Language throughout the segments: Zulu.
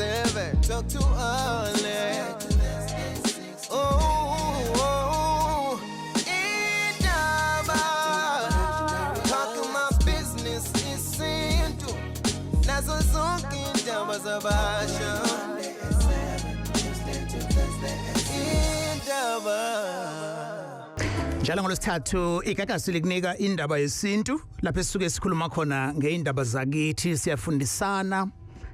7. Talk to Alex. Oh, Indaba. Talking my business isintu. Nazo zonke indaba zabasha. Indaba. Njalo ngolosithathu igagasi likunika indaba yesintu lapho esisuke sikhuluma khona ngeindaba zakithi siyafundisana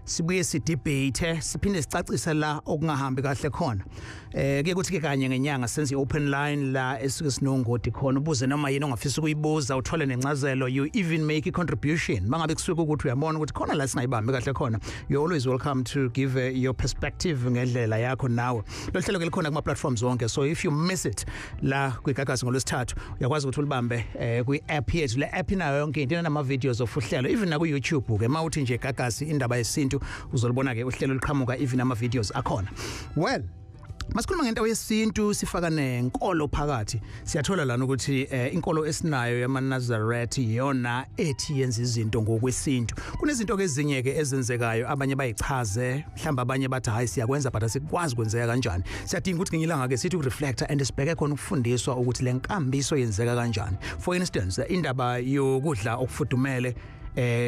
sibuye sidebate siphinde sicacise la okungahambi kahle khona kuye kuthi ke kanye ngenyanga senze open line la esisuke sinongoti khona ubuze noma yini ongafisa ukuyibuza uthole nencazelo you even make a contribution mangabe kusuke ukuthi uyabona ukuthi khona la singayibambi kahle khona you're always welcome to give your perspective ngendlela yakho nawe lo hlelo ke likhona kuma platforms zonke so if you miss it la kwigagasi ngolosithathu uyakwazi ukuthi ulibambe kwi app yethu le app inayo yonke into nama videos of uhlelo even na ku YouTube ke mawuthi nje gagasi indaba yesintu uzolibona ke uhlelo liqhamuka even ama videos akhona well masikhuluma ngento yesintu sifaka nenkolo phakathi siyathola lana ukuthi inkolo esinayo yamaNazaretha yona ethi yenza izinto ngokwesintu kunezinto ke ezinye ke ezenzekayo abanye bayichaze mhlamba abanye bathi hayi siyakwenza but asikwazi kwenzeka kanjani siyadinga ukuthi ngilanga ke sithi ureflector and sibheke khona ukufundiswa ukuthi lenkambiso yenzeka kanjani for instance indaba yokudla okufudumele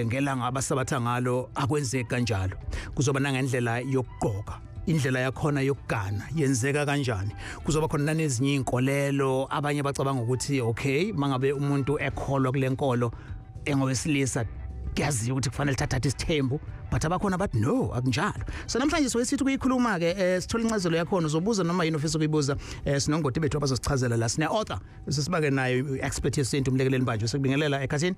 ngelanga abasabatha ngalo akwenzeki kanjalo kuzoba nangendlela yokugqoka indlela yakhona yokugana yenzeka kanjani kuzoba khona nanezinye inkolelo abanye bacabanga ukuthi okay mangabe umuntu ekholwa kulenkolo engowesilisa kuyaziwa ukuthi kufanele thathathe isithembu but abakhona bathi no akunjalo so namhlanje sithi kuyikhuluma ke sithola incazelo yakhona uzobuza noma yini ofisa ukuyibuza sinongoti bethu abazosichazela la sine author sisibake nayo expert yesintu umlekeleli manje sekubingelela ekhathini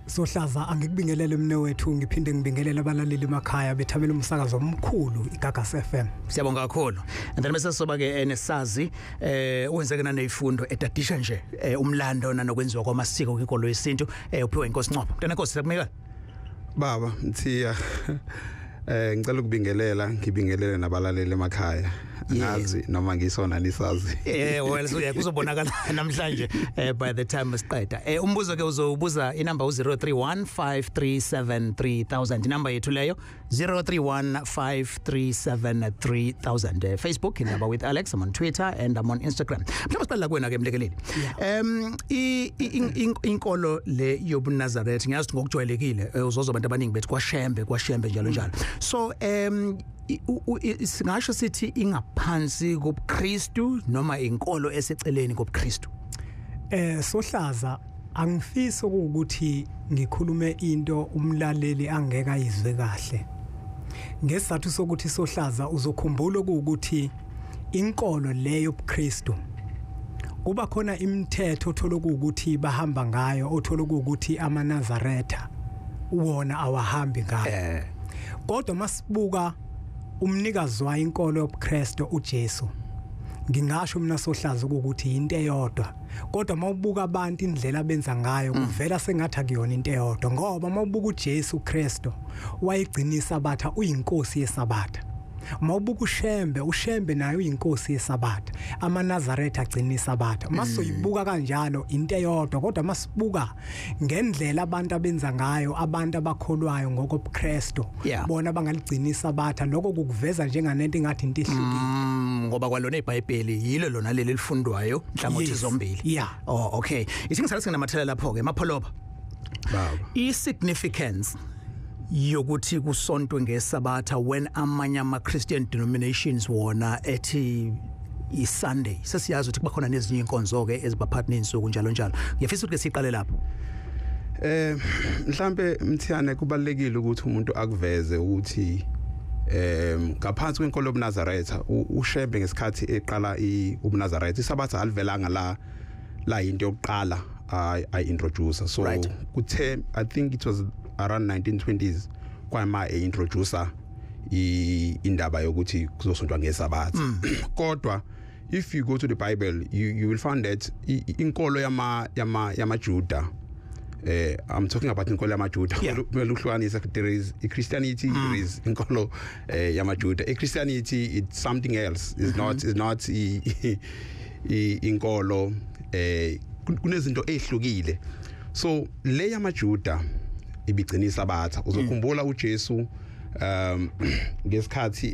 Sohlaza angikubingelele mne wethu ngiphinde ngibingelele abalaleli emakhaya bethamela umsakazo omkhulu igagasi FM. Siyabonga kakhulu. And then bese soba ke nesazi wenzeke naneyifundo etadisha nje umlando nanokwenziwa kwamasiko kwinkolo yesintu uphiwe inkosi Ncopho. Mntana Nkosi siyakumeka. Baba Mthiya ngicela ukubingelela ngibingelele nabalaleli emakhaya. Ngazi noma ngisona nisazi well so kuzobonakala namhlanje by the time siqeda umbuzo ke uzobuza inamba 0315373000 inamba yethu leyo 0315373000 Facebook inamba with Alex I'm on Twitter and I'm on Instagram mhlawumbe siqala kuwena ke mlekeleli inkolo le yobuNazaretha ngiyazi ngokujwayelekile uzozo abantu abaningi bethi kwashembe njalo so singasho sithi ingaphansi kobuKristu noma inkolo eseceleni kobuKristu Sohlaza angifisi ukuthi ngikhulume into umlaleli angeke ayizwe kahle ngesizathu sokuthi Sohlaza uzokhumbula ukuthi inkolo leyo yobuKristu kuba khona imithetho othola ukuthi bahamba ngayo othola ukuthi amaNazaretha wona awahambi ngayo kodwa masibuka umnikazi wa inkolo yobuKristu uJesu ngingasho mina Sohlaza ukuthi into eyodwa kodwa mawubuka abantu indlela abenza ngayo kuvela sengathi akuyona into eyodwa ngoba mawubuka uJesu Kristu wayigcinisa abatha uyinkosi yesabatha mawubuka ushembe nayo uyinkosi yesabatha amaNazaretha agcinisa abatha masoyibuka kanjalo into eyodwa kodwa masibuka ngendlela abantu abenza ngayo abantu abakholwayo ngokobuKristu bona bangaligcinisa abatha lokho kukuveza njenganento engathi into ehlukile ngoba kwalona iBhayibheli yilo lona leli lifundwayo mhlangothi zombili okay isingisathi namathela lapho ke mapholoba baba i-significance yokuthi kusontwe ngesabatha when amanye ama-Christian denominations wona ethi iSunday sesiyazi ukuthi kuba khona nezinye inkonzo ke ezibaphathini insuku njalo ngiyafisa ukuthi siqale lapho mhlambe Mthiyane kubalekile ukuthi umuntu akuveze ukuthi ngaphansi kwenkolo yobuNazaretha ushembe ngesikhathi eqala ubuNazaretha isabatha alivelanga la into yokuqala I introducer so kuthe I think it was around 1920s kwama introducer indaba yokuthi kuzosontwa ngesabatha kodwa if you go to the Bible you will find that inkolo yamaJuda I'm talking about inkolo yamaJuda ukuhlukanisa there is Christianity there is inkolo yamaJuda Christianity it's something else is not inkolo kunezinto ezihlukile so le yamaJuda ibigcinisa abatha uzokhumbula uJesu ngesikhathi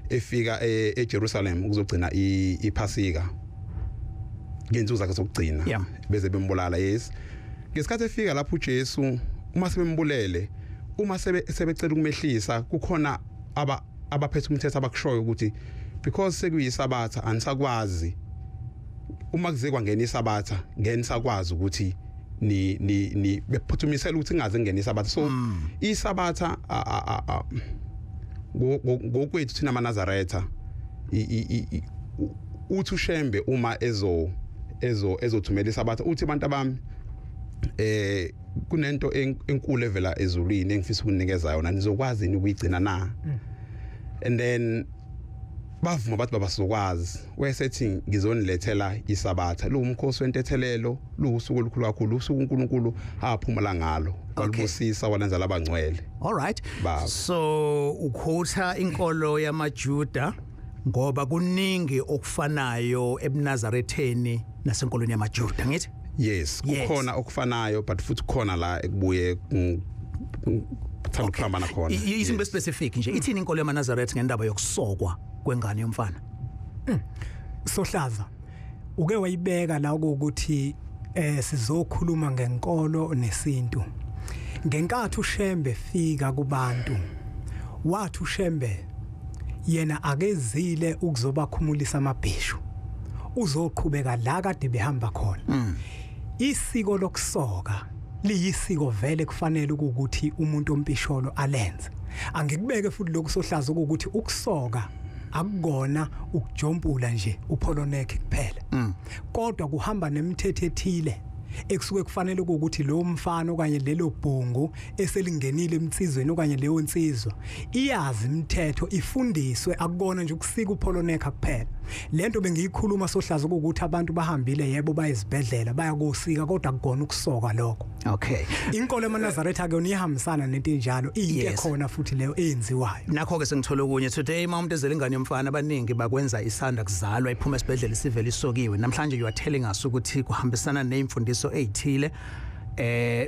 efika eJerusalem ukuzogcina iPhasika ngensuku zakhe zokugcina beze bembulala yes ngesikhathi efika lapho uJesu uma sebembulele uma sebecela ukumehlisa kukhona abaphethe umthetho abakushoyo ukuthi because sekuyisabatha anisakwazi uma kuze kwangena isabatha ngenisakwazi ukuthi ni bephuthumisela ukuthi ingaze ngene isabatha so isabatha ngokwethu thina amaNazaretha uthi ushembe uma ezothumela isabatha uthi abantu abami kunento enkulu evela ezulwini engifisa ukunikeza yona nizokwazi ukuyigcina na and then bavuma bathi babasokwazi wayesethi ngizonilethela isabatha lo umkhosi wentethelelo lo usuku olukhulu kakhulu usuku uNkulunkulu aphumula ngalo walibusisa walenza labangcwele all right so ukhotha inkolo yamaJuda ngoba kuningi okufanayo ebuNazaretheni nasenkolweni yamaJuda ngithi yes kukhona okufanayo but futhi khona la ekubuye ukuhambana khona isimbe specific nje ithini inkolo yamaNazaretha ngendaba yokusokwa kwengane yomfana Sohlaza uke wayibeka la ukuthi sizokhuluma ngenkolo nesintu ngenkathi uShembe fika kubantu wathi uShembe yena akezile ukuzobakhumulisa amabhishu uzoqhubeka la kade behamba khona isiko lokusoka liyisiko vele kufanele ukuthi umuntu ompisholo alenze angikubeke futhi lokho Sohlaza ukuthi ukusoka akugona ukujompula nje upoloneke kuphela kodwa kuhamba nemithetho ethile ekusuke kufanele ukuthi lo mfana okanye lelo bhungu eselingenile emtsizweni okanye leyo nsizwa iyazi imithetho ifundiswe akukona nje ukusika upoloneka kuphela lento bengiyikhuluma Sohlaza ukuthi abantu bahambile yebo bayizibhedlela bayakosika kodwa akugona ukusoka lokho okay inkolo yamaNazaretha ke unihambisana nento enjalo into ekhona futhi leyo eyenziwayo nakho ke sengithola okunye today umuntu ezele ingane yomfana abaningi bakwenza isanda kuzalwa iphuma esibhedlela sivele isokiwe namhlanje you are telling us ukuthi kuhambisana neimfundiso ezithile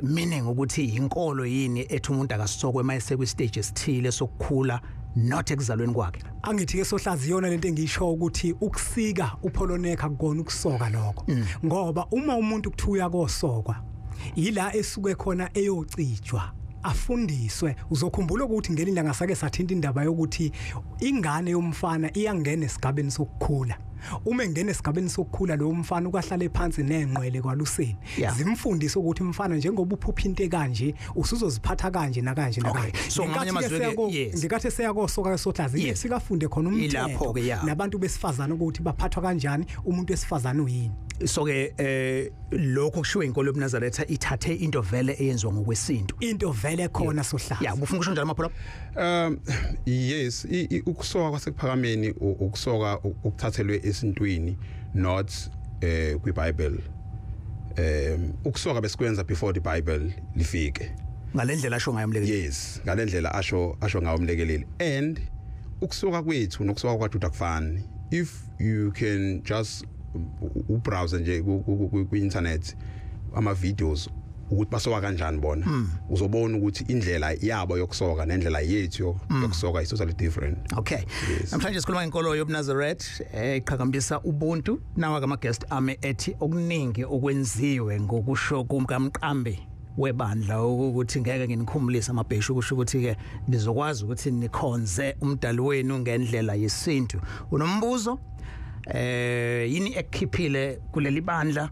meaning ukuthi inkolo yini ethi umuntu akasokwe mayese kwi stage esithile sokukhula not ekuzalweni kwakhe angithi ke Sohlaza iyona lento engiyisho ukuthi ukusika upoloneka akugona ukusoka lokho ngoba uma umuntu kuthuya kosokwa ila esuke khona eyocijwa afundiswe uzokhumbula ukuthi ngelinda ngasake sathinta indaba yokuthi ingane yomfana iyangena esigabeni sokukhula uma engena esigabeni sokukhula lo mfana ukahlala phansi nenqwele kwaluseni zimfundise ukuthi umfana njengoba uphupha into kanje usuzoziphatha kanje nakanje nakanje so manje mazweke ngikathe seyakosoka Sohlaza sikafunde khona umthetho nabantu besifazana ukuthi baphathwa kanjani umuntu wesifazana uyini so ke lokho kushiwe inkolo yobuNazaretha ithathe into vele eyenziwa ngokwesintu into vele khona Sohlaza ufuna ukusho njalo mapholo yes ukusoka kwasekuphakameni ukusoka ukuthathelwe esintwini not kwiBhayibheli ukusoka besikwenza before the Bible lifike ngalendlela asho ngayo umlekeleli yes ngalendlela asho ngayo umlekeleli and ukusoka kwethu nokusoka kwaJuda kufani if you can just ubrowse nje ku internet ama videos ukuthi basoka kanjani bona uzobona ukuthi indlela yabo yokusoka nendlela yethu yokusoka is totally different okay namhlanje sikhuluma ngenkolo yobuNazaretha iqhakambisa ubuntu nawa kama guest ame ethi okuningi okwenziwe ngokusho kumkamqambe webandla ukuthi ngeke nginikhumulisa amabheshu kusho ukuthi ke nizokwazi ukuthi nikhonze umdali wenu ngendlela yesintu unombuzo yini ekhiphile kuleli bandla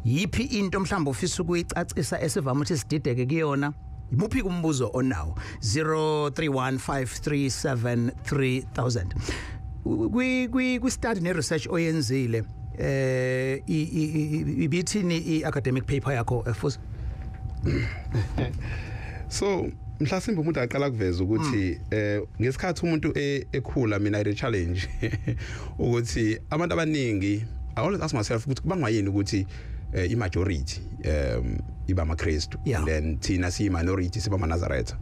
yipi into mhlawumbe ufisa ukuyicacisa esivama ukuthi sidideke kuyona imuphi kumbuzo onawo 0315373000 kwi study ne research oyenzile ibithini i-academic paper yakho efuza so mhlasimbe umuntu aqala kuveza ukuthi ngesikhathi umuntu ekhula mina I challenge ukuthi abantu abaningi I always ask myself ukuthi kubangayini ukuthi i-majority iba amaKristu and then thina si minority siba amaNazaretha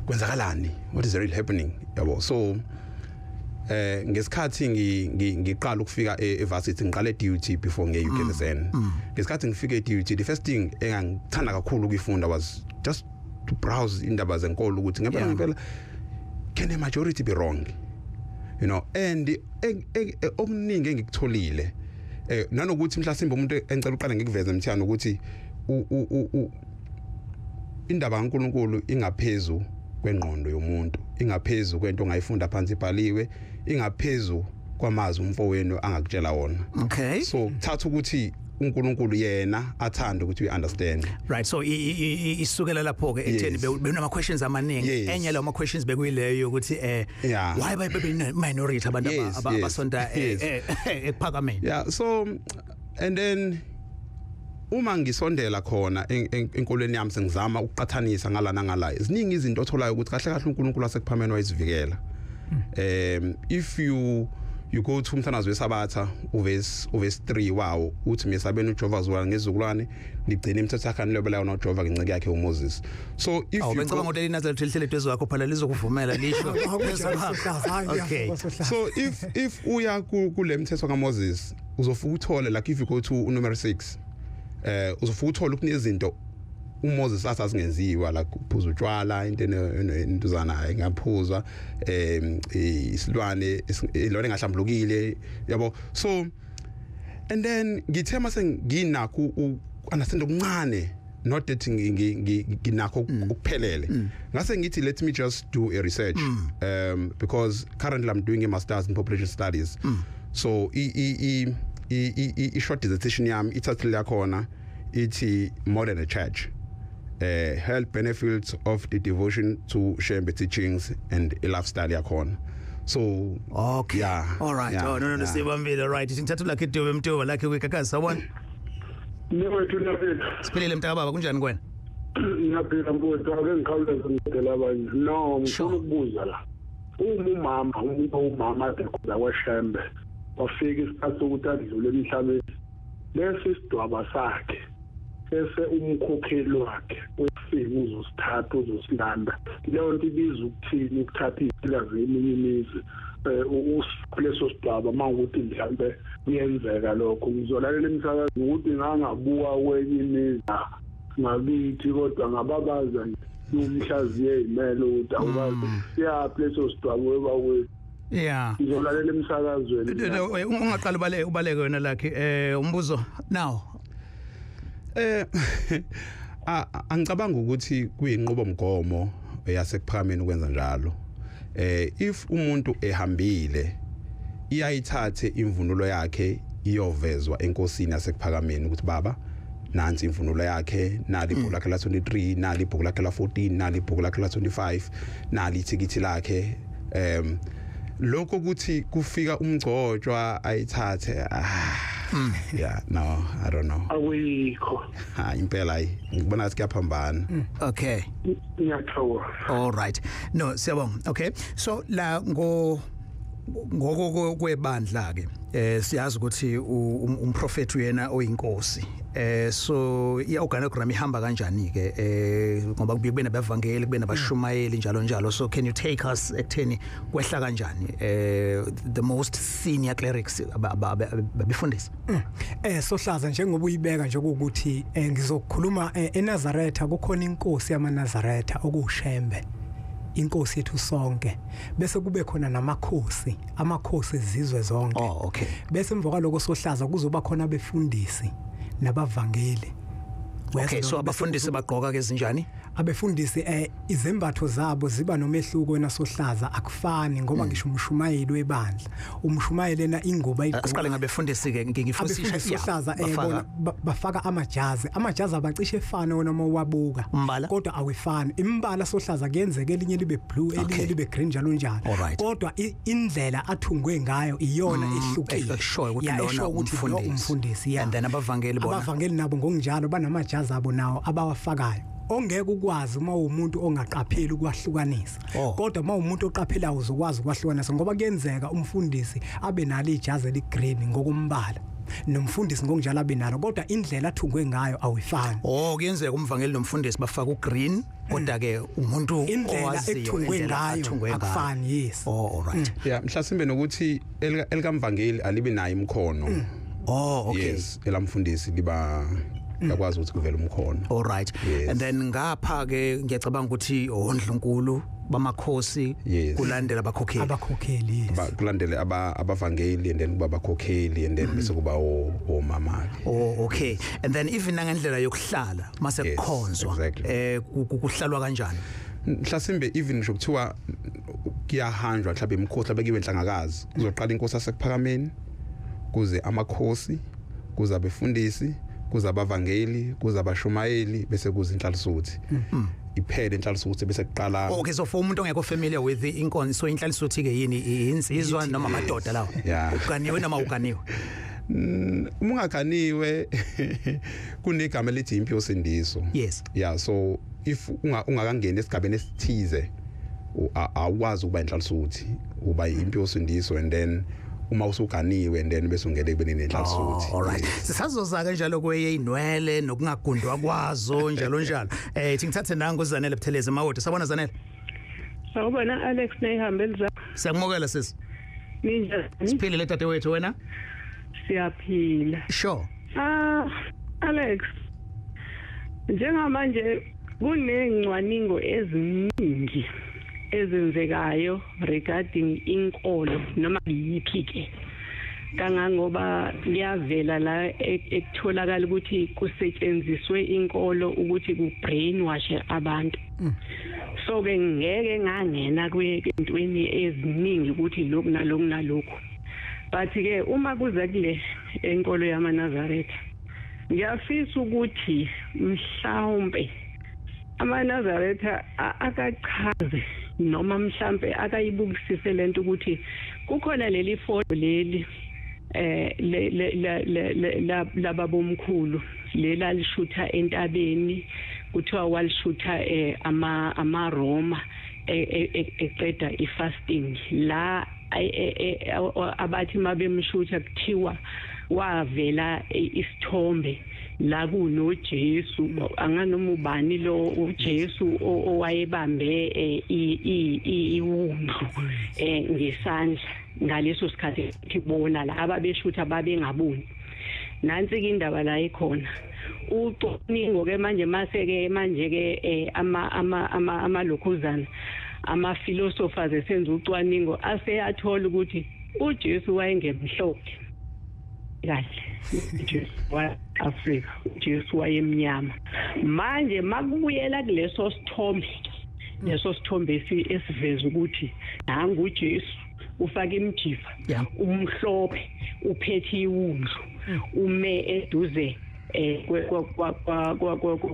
kwenzakalani what is really happening yabo so ngesikhathi ngiqala ukufika evarsity ngiqale duty before nge-UKZN ngesikhathi ngifike duty the first thing engangithanda kakhulu ukuyifunda was just browse indaba zenkolo ukuthi ngempela can a majority be wrong, you know, and okuningi engikutholile nanokuthi mhlasimbe umuntu engicela uqale ngikuveze Mthiyane ukuthi indaba kaNkulunkulu ingaphezulu kwengqondo yomuntu, ingaphezulu kwento ongayifunda phansi ibhaliwe, ingaphezulu kwamazwi umfowenu angakutshela wona. Okay, so thatha ukuthi uNkulunkulu yena athanda ukuthi we understand. Right, so isukela lapho ke etheni benama questions amaningi, enye lawo ama questions bekuyileyo ukuthi why babe minority abantu abasonta ephakameni. Yeah, so and then uma ngisondela khona enkolweni yami sengizama ukuqathanisa ngalana ngala iziningi izinto otholayo ukuthi kahle kahle uNkulunkulu asekuphameni wayizivikela. If you go to umthanazo wesabatha uverse 3 wawo uthi mesabeni uJehova zwana ngezukulwane ligcina imithetho yakhe nilobela yona uJehova ngenceke yakhe uMoses. So if you bengicabanga ukuthi Nazaretha lihlele phezu kwakho phala lizokuvumela lisho. Okay, so if uya kule mithetho kaMoses uzofuka uthole like if you go to number 6 uzofuka uthole kunezinto uMoses asazingenziwa la kuphuza utshwala into entuzana engaphuzwa isilwane ilone engahlambulukile yabo. So and then ngithema senginakho understand okuncane not that nginakho ukuphelele ngase ngithi let me just do a research because currently I'm doing a masters in population studies. So I short dissertation yami ithathile yakhona ithi modern the church, health benefits of the devotion to Shembe teachings and a lifestyle yakhona. So okay, yeah, all right, yeah, no sibambile, right, ngithatha lakhe Dube Mtuba lakhe kwikakazi sawona niwethu lapha siphilile mntaka baba kunjani kwena? Ngiyaphila mfowethu ake ngikhawuleze ngidela abanye no ngifuna ukubuza la umama ekhona kwaShembe wafika isikhathi sokuthi adlule emhlabeni lesi sidwaba sakhe bese umkhokheli wakhe ufika uzosithatha uzosilanda leyo nto ibiza ukuthini ukuthatha izimpila zeminye imizi usileso sidwaba mawukuthi mhlambe kuyenzeka lokho ngizolalela emsakazo ukuthi ngangabuka kwenye imizi ngabithi kodwa ngababaza umhlaziye imele ukuthi awukazi siyaphi leso sidwaba webakwethu. Yeah, ngizolalela emsakazweni ungaqala ubaleke wena lakhe umbuzo now. Angicabanga ukuthi kuyinqubomgomo yasekuphakameni ukwenza njalo. If umuntu ehambile iyayithathe imvunulo yakhe iyovezwa enkosini yasekuphakameni ukuthi baba nansi imvunulo yakhe, nali ibhuku lakhe la 23, nali ibhuku lakhe la 14, nali ibhuku lakhe la 25, nali ithikithi lakhe. Lokho ukuthi kufika umgcojwa ayithathe yeah, no, I don't know. Awikho. Impela ngibona ukuthi kuyaphambana. Okay. Ngiyathokoza. All right. No, siyabonga. Okay. So la ngoko kwebandla ke siyazi ukuthi umprofeti uyena oyinkosi. So i-organogram ihamba kanjani ke ngoba kube nabavangeli kube nabashumayeli njalo. So can you take us ekutheni kwehla kanjani the most senior clerics babefundisa? Sohlaza njengoba uyibeka nje ukuthi ngizokhuluma eNazaretha kukhona inkosi yamaNazaretha okushembe, inkosi yethu sonke, bese kube khona amakhosi zizwe zonke. Oh, okay. Bese emva kwaloko Sohlaza kuzoba khona abefundisi nabavangeli. Okay, so abafundisi bagqoka ke zinjani? Abefundisi izembatho zabo ziba nomehluko naSohlaza akufani ngoba ngisho umshumayeli webandla umshumayeli na ingubo ayiqoka. Asiqale ngabefundisi ke ngifundisisha Sohlaza bafaka amajazi abacishe efana wona mawabuka kodwa awefani imbala Sohlaza kuyenzeka elinye libe blue elinye libe green njalo kodwa indlela athungwe ngayo iyona ehlukile. Yasho ukuthi lona umfundisi and then abavangeli nabo ngokunjalo banamajazi abo nawo abawafakayo ongeke ukwazi uma umuntu ongaqapheli ukwahlukanisa kodwa uma umuntu oqaphelayo uzokwazi ukwahlukanisa ngoba kuyenzeka umfundisi abe nalo ijazi eligreen ngokumbala nomfundisi ngokunjalo abe nalo kodwa indlela athungwe ngayo awifani. Kuyenzeka umvangeli nomfundisi bafaka ugreen kodwa ke umuntu owaziyo indlela athungwe ngayo akufani. Yes. All right. Yeah, mhlasimbe nokuthi elikamvangeli alibe nayo imkhono. Okay. Yes, elamfundisi liba yakwazi ukuthi kuvele umkhono. All right. Yes. And then ngapha ke ngiyacabanga ukuthi ondlunkulu bamakhosi kulandela abakhokheli kulandele abavangeli and then kuba abakhokheli and then bese kuba omama. Oh, okay. And then even nangendlela yokuhlala mase kukhonzwa kuhlalwa kanjani? Mhlasimbe even ngisho kuthiwa kuyahanjwa mhlawumbe imikhosi abekiwe enhlangakazi kuzoqala inkosi asekuphakameni kuze amakhosi kuze abefundisi kuze abavangeli kuze abashumayeli bese kuze inhlalisuthi iphele inhlalisuthi bese kuqala. Okay, so for umuntu ongekho familiar with inkonzo so inhlalisuthi ke yini insizwa noma amadoda lawo ukaniwe noma ukaniwe? Ungaganiwe kunegama elithi impilo sendiso. Yes. Yeah, so if ungakangena esigabeni esithize awukwazi ukuba inhlalisuthi uba impilo sendiso and then uma usuganiwe and then bese ungene kubeni nenhlalisuthi. All right. Sisazoza kanjalo kweyinwele nokungagundwa kwazo njalo njalo. Ithi ngithathe nangu uZanele Buthelezi Mawode. Sabona Zanele? Sawubona Alex nehambeliza. Siyamukela sisi. Ninjani? Siphile tate wethu wena? Siyaphila. Sure. Alex. Njengamanje kunengcwaningo eziningi ezenzekayo regarding inkolo noma yiphi ke kangangoba liyavela la ekutholakala ukuthi kusetshenziswe inkolo ukuthi ku brainwash abantu. So ke ngeke ngangena kwentweni eziningi ukuthi lokhu nalokhu but ke uma kuza kule enkolo yamaNazaretha ngiyafisa ukuthi mhlawumbe amaNazaretha akachaze noma mhlambe akayibukisise lento ukuthi kukhona leli foto leli laba bomkhulu lela lishutha entabeni kuthiwa walishutha ama Roma eqeda ifasting la abathi mabemshutha kuthiwa wavela isithombe la kunoJesu anganoma ubani lo uJesu owayebambe iwundlu ngesandla ngaleso sikhathi sibona la ababeshutha babengaboni. Nansi ke indaba la ikhona ucwaningo ke manje ke amalokuzana ama philosophers esenza ucwaningo aseyathola ukuthi uJesu wayengemhlophe kahle wa Africa Jesu wayemnyama. Manje makubuyela kuleso sithombe esiveza ukuthi nangu uJesu ufaka imjiva umhlophe uphethe iwundlu ume eduze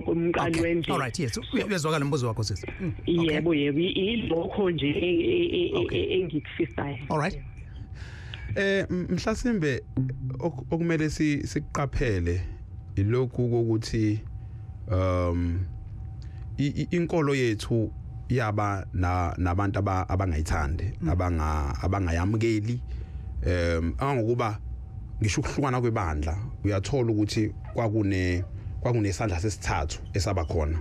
kumqali wendlela. All right, yes. Uyezwakala umbuzo wakho sisi. Yebo ilokho nje engikufisayo. All right. Mhlasimbe okumele siqaphele ilokhu ukuthi inkolo yethu yaba nabantu abangayithandi abangayamukeli angokuba ngisho ukuhlukana kwebandla uyathola ukuthi kwakunesandla sesithathu esaba khona.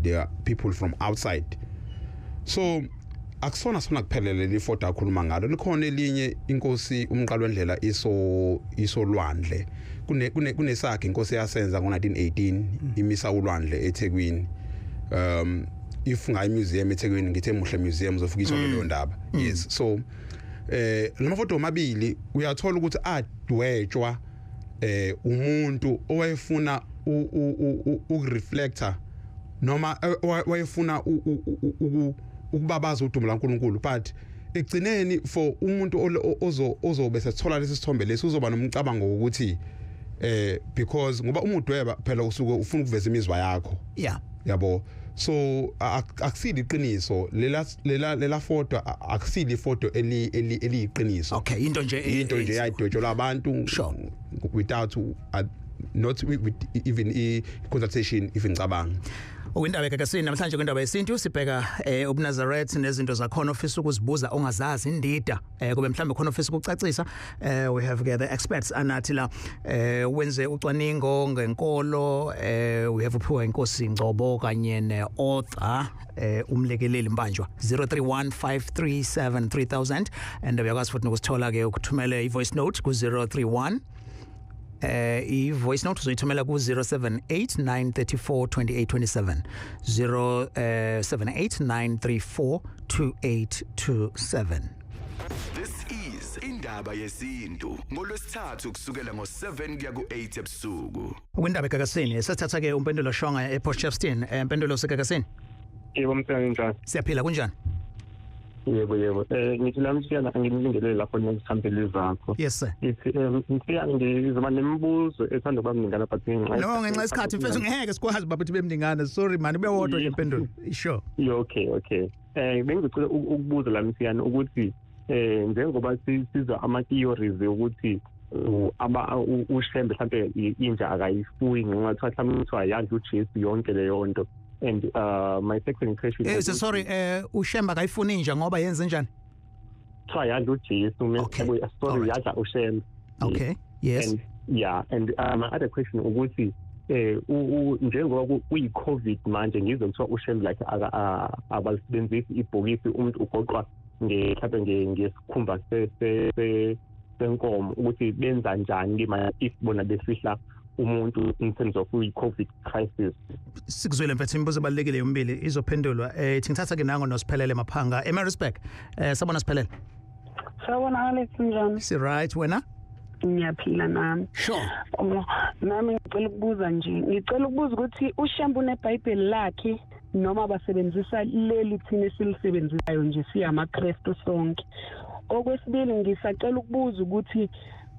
There are people from outside, so akusona sona kuphelele lifoto akhuluma ngalo likhona elinye inkosi umqalo wendlela isolwandle kunesakhe inkosi yasenza ngo1918 imisa ulwandle eThekwini. If ungayi museum eThekwini ngithe muhle museum uzofikiswa leyo ndaba. Yes, so lamafoto amabili uyathola ukuthi adwetshwa umuntu owayefuna ukureflector noma wayefuna ukubabaza udumo laNkulunkulu, but egcineni for umuntu ozobe sethola lesi sithombe lesi uzoba nomcabango ukuthi because ngoba umudweba phela usuke ufuna ukuveza imizwa yakho. Yeah, yabo. So akusili iqiniso lela foto akusili ifoto eliyiqiniso. Okay, into nje yayidwetshwa abantu without not with even consultation even cabanga. Okwindaba ekakasini namhlanje kwindaba yesintu sibheka kobuNazaretha nezinto zakhona ofisa ukuzibuza ongazazi indida kube mhlambe khona ofisa ukucacisa. We have the experts anathi la wenze ucwaningo ngenkolo. We have uphiwa inkosi Ngcobo kanye neauthor umlekeleli mbanjwa 0315373000 and uyakwazi futhi nokusithola ke ukuthumela ivoice note ku 031 i-voice note uzoyithumela ku 0789342827 0789342827. This is Indaba Yesintu ngolwesithathu kusukela ngo7 kuya ku8 ebusuku. Kwindaba eGagasini sesithatha ke umpendulo shonga ePort Shepstone impendulo seGagasini. Yebo mthana njani? Siyaphila kunjani? Yebo. Ngithi la Mthiyane anginilingelele lapho nezihambeli zakho. Yes sir. Mthiyane ngizoba nemibuzo ethanda ukuba mningana but No ngenxa isikhathi mfethu ngeke sikwazi baba ukuthi bemningana. Sorry man ube wodwa nje impendulo. Sure. Okay. Bengicela ukubuza la Mthiyane ukuthi njengoba sizwa ama theories ukuthi ushembe mhlambe inja akayifuyi ngenxa mhlambe ayadla uJesu yonke leyo nto. And my second question is sorry ushemba akayifuni inja ngoba yenze njani? Ayadla uJesu sorry yadla ushemba. Okay. Yes. And my other question ukuthi njengoba kuyi-COVID manje ngizwe kuthiwa ushembe like abalisebenzisi ibhokisi umuntu ugoqwa mhlawumbe ngesikhumba senkomo ukuthi benza njani if bona besihla umuntu in terms of i-COVID crisis. Sikuzwele mfethu imibuzo ebalulekile yombili izophendulwa thingithatha ke nango noSiphelele Maphanga eMarisburg sabona Siphelele. Sawona Alex njani? Si right wena? Ngiyaphila nami. Sure. Nami ngicela ukubuza ukuthi ushembu neBhayibheli lakhe noma basebenzisa leli thina esilisebenzisayo nje siyamaKristu sonke. Okwesibili ngisacela ukubuza ukuthi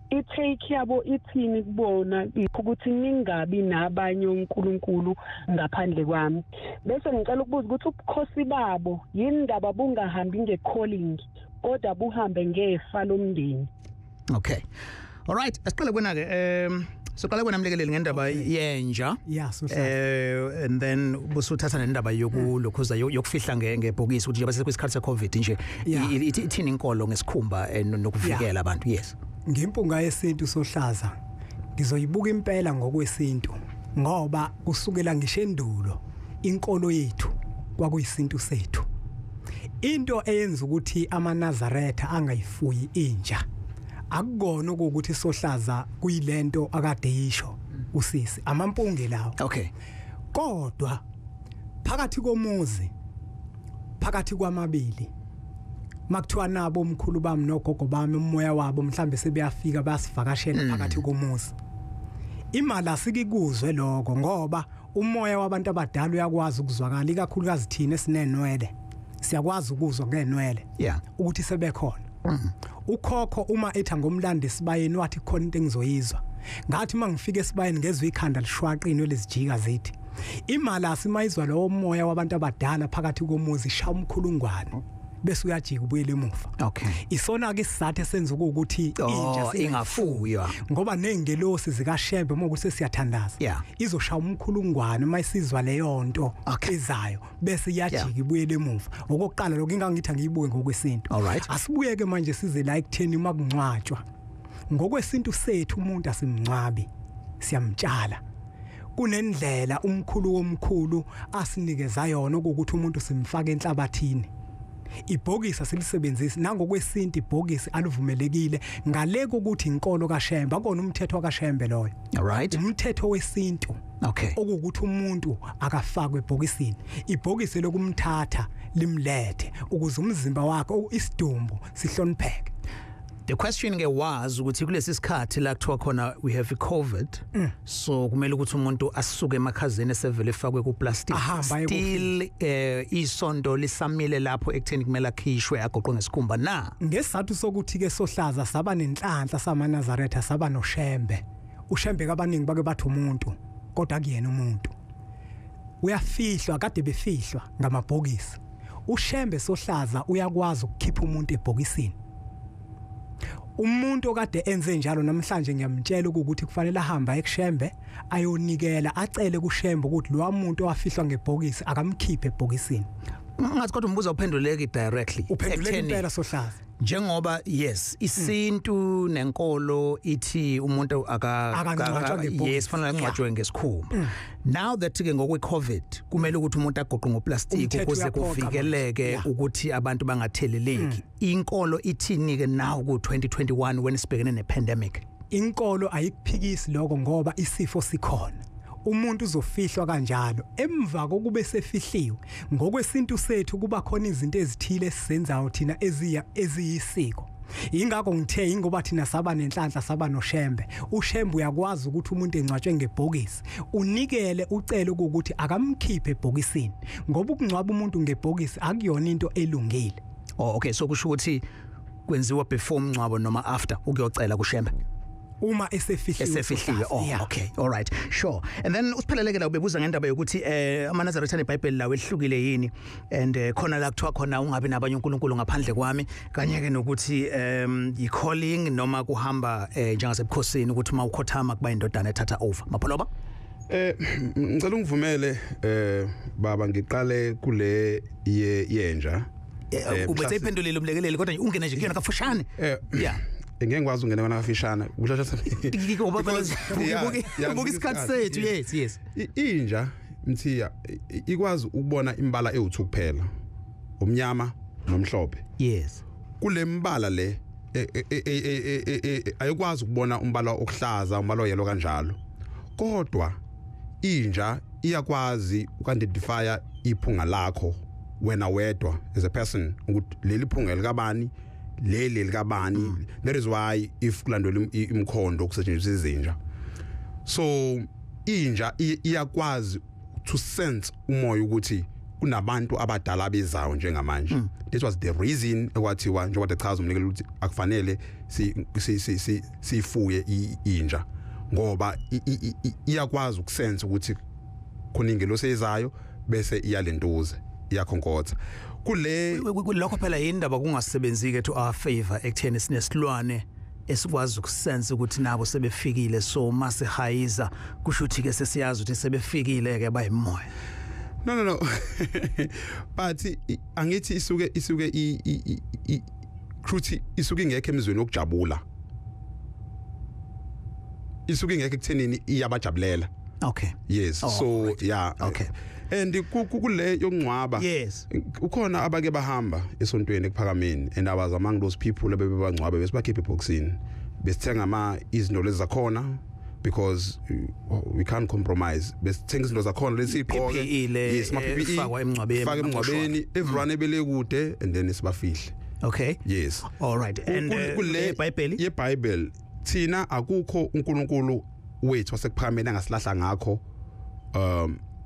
i-take yabo ithini kubona ukuthi ningabi nabanye uNkulunkulu ngaphandle kwami. Bese ngicela ukubuza ukuthi ubukhosi babo yini indaba bungahambi ngecalling kodwa buhambe ngefa lomndeni. Okay. All right, asiqale kwena ke soqala kwena mlekeleli ngendaba yenja. Yes, and then busuthatha nendaba yokulokhuza yokufihla ngebhokisi ukuthi nje basesikhathi seCovid nje ithini inkolo ngesikhumba nokuvikela abantu. Yes. Ngimpunga yesintu sohlaza ngizoyibuka impela ngokwesintu ngoba kusukela ngishendulo inkolo yethu kwakuyisintu sethu. Into eyenza ukuthi amaNazaretha angayifuyi inja akukona ukuthi sohlaza kuyilento akade yisho usisi amampunge lawo. Okay. Kodwa phakathi komuzi phakathi kwamabili makuthiwa nabo umkhulu bami nogogo bami umoya wabo mhlambe sebeyafika basivakashela phakathi komuzi. Imali asikikuzwe lokho ngoba umoya wabantu abadala uyakwazi ukuzwakala ikakhulukazi thina esinenwele. Siyakwazi ukuzwa ngenwele. Yeah. Ukuthi sebekhona. Ukhokho uma etha ngomlando esibayeni wathi khona into engizoyizwa. Ngathi mangifika esibayeni ngezwe ikhanda lishwaqinwe lezijika zithi. Imali asimayizwa lo moya wabantu abadala phakathi komuzi shaya umkhulungwane. Bese uyajika ubuyele emuva. Okay. Isona ke isizathu senza ukuthi inja ingafuywa ngoba nengelosi zikaShembe uma ukuthi siyathandaza izoshaya umkhulungwane mayisizwa leyo nto ezayo bese iyajika ibuyele emuva. Okokuqala lokho ingangithi ngiyibuke ngokwesintu. Asibuyeke manje size la ekutheni makungcwatshwa. Ngokwesintu sethu umuntu asimncwabi siyamtshala. Kunendlela umkhulu womkhulu asinikeza yona ukuthi umuntu simfake enhlabathini. Ibhokisi silisebenzisa nangokwesintu ibhokisi aluvumelekile ngaleko ukuthi inkolo kaShembe akona umthetho kaShembe loyo. All right. Umthetho wesintu. Okay. Okuthi umuntu akafakwe ebhokisini. Ibhokisi lokumthatha limlethe ukuze umzimba wakhe isidumbu sihlonipheke. The question ke was ukuthi kulesi sikhathi la kuthiwa khona we have COVID so kumele ukuthi umuntu asuke emakhazeni esevele efakwe ku plastic still isonto lisamile lapho ekutheni kumele akhishwe agoqwe ngesikhumba na ngesizathu sokuthi ke sohlaza saba nenhlanhla samaNazaretha saba noShembe. uShembe kabaningi bake bathi umuntu kodwa kuyena umuntu uyafihlwa kade befihlwa ngamabhokisi. uShembe sohlaza uyakwazi ukukhipha umuntu ebhokisini. Umuntu okade enze njalo namhlanje ngiyamtshela ukuthi kufanele ahamba eKuShembe ayonikela acele kuShembe ukuthi lo muntu owafihlwa ngebhokisi akamkhiphe ebhokisini. Ngathi kodwa umbuzo uphenduleke directly. Uphenduleke impela sohlaza. Njengoba yes isintu nenkolo ithi umuntu yes fanele angcwatshwe ngesikhumba. Now that ke ngokwe COVID kumele ukuthi umuntu agoqwe ngoplastic ukuze kuvikeleke ukuthi abantu bangatheleleki. Inkolo ithini ke now ku 2021 when sibhekene ne pandemic. inkolo ayikuphikisi lokho ngoba isifo sikhona. Umuntu uzofihlwa kanjalo emva kokube sefihliwe ngokwesintu sethu kuba khona izinto ezithile esizenzayo thina eziyisiko. Ingakho ngithe ingoba thina saba nenhlanhla saba noshembe. Ushembe uyakwazi ukuthi umuntu engcwatshwe ngebhokisi unikele ucele ukuthi akamkhiphe ebhokisini ngoba ukungcwaba umuntu ngebhokisi akuyona into elungile. Oh okay, so kusho ukuthi kwenziwa before umncwabo noma after ukuyocela kushembe uma esefihliwe. Oh yeah. Okay, all right, sure. And then usipheleleke la ubebuza ngendaba yokuthi amaNazaretha neBhayibheli lawo ehlukile yini and khona la kuthiwa khona ungabe nabanye uNkulunkulu ngaphandle kwami kanye ke nokuthi I calling noma kuhamba njengasebukhosini ukuthi uma ukhothama kuba indodana ethatha over. Mapholoba ngicela ungivumele baba ngiqale kule yenja ubethe iphendulile umlekeleli kodwa ungene nje kuyona kafushane yeah ngeke ngikwazi ungena kona kafishana ushasha buka isikhathi sethu. Yes inja Mthiya ikwazi ukubona imbala ewuthu kuphela omnyama nomhlophe. Yes kule mbala le ayikwazi ukubona umbala okuhlaza umbala oyelo kanjalo kodwa inja iyakwazi ukidentifya iphunga lakho wena wedwa as a person ukuthi leli phunga likabani leli likabani. That is why if kulandelwa imkhondo kusetshenziswa izinja so inja iyakwazi to sense umoya ukuthi kunabantu abadala bezayo njengamanje. This was the reason ekwathiwa njengoba echaza umnikelo ukuthi akufanele sifuye inja ngoba iyakwazi ukusense ukuthi kuningi lo seyizayo bese iyalentuza iyakhonkotha kule lokho phela indaba kungasebenzike to our favor ekutheni sinesilwane esikwazi ukusense ukuthi nabo sebefikile so masihayiza kusho ukuthi ke sesiyazi ukuthi sebefikile ke bayimoya. No but angithi isuke kruthi isuke ingekho emizweni okujabula isuke ingekho ekuthenini iyabajabulela. Okay yes so right. Yeah okay and kule yongcwaba yes ukhona abake bahamba esontweni ekuphakameni and I was among those people abebangcwaba besibakhipha eboxini besithenga izinto lezi zakhona because we can't compromise besithenga izinto zakhona lesiqoke yes faka emncwabeni everyone ebele kude and then sibafihle. Okay yes all right and kule yeBhayibheli thina akukho uNkulunkulu wethu wasekuphakameni angasilahla ngakho